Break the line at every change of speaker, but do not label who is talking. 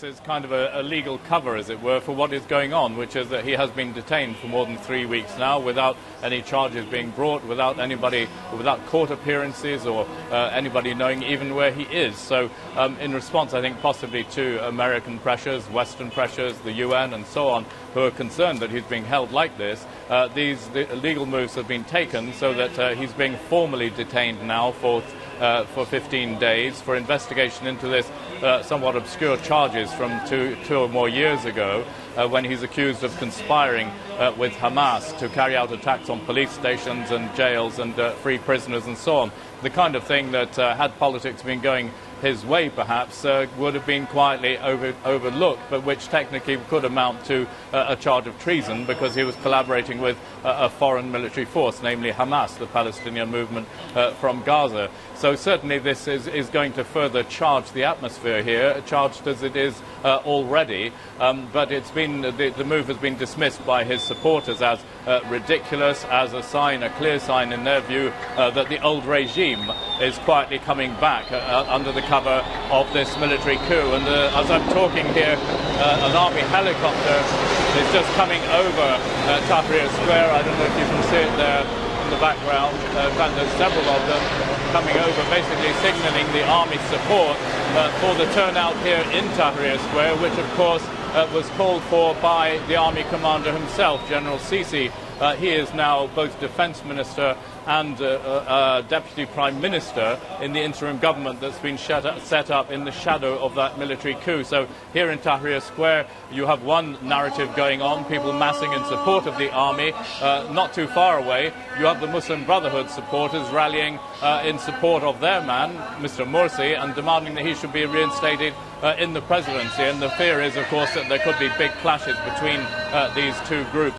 this is kind of a legal cover, as it were, for what is going on, which is that he has been detained for more than 3 weeks now without any charges being brought, without court appearances or anybody knowing even where he is. So in response, I think, possibly to American pressures, Western pressures, the UN and so on, who are concerned that he's being held like this, the legal moves have been taken so that he's being formally detained now for 15 days for investigation into this somewhat obscure charges from two or more years ago, when he's accused of conspiring with Hamas to carry out attacks on police stations and jails and free prisoners and so on. The kind of thing that, had politics been going his way, perhaps, would have been quietly overlooked, but which technically could amount to a charge of treason, because he was collaborating with a foreign military force, namely Hamas, the Palestinian movement from Gaza. So certainly this is going to further charge the atmosphere here, charged as it is already, but it's been, the move has been dismissed by his supporters as ridiculous, as a sign, a clear sign in their view, that the old regime is quietly coming back under the cover of this military coup. And as I'm talking here, an army helicopter is just coming over Tahrir Square. I don't know if you can see it there in the background. In fact, there's several of them coming over, basically signalling the army support for the turnout here in Tahrir Square, which of course was called for by the army commander himself, General Sisi. He is now both defense minister and deputy prime minister in the interim government that's been set up in the shadow of that military coup. So here in Tahrir Square, you have one narrative going on, people massing in support of the army. Not too far away, you have the Muslim Brotherhood supporters rallying in support of their man, Mr. Morsi, and demanding that he should be reinstated in the presidency. And the fear is, of course, that there could be big clashes between these two groups.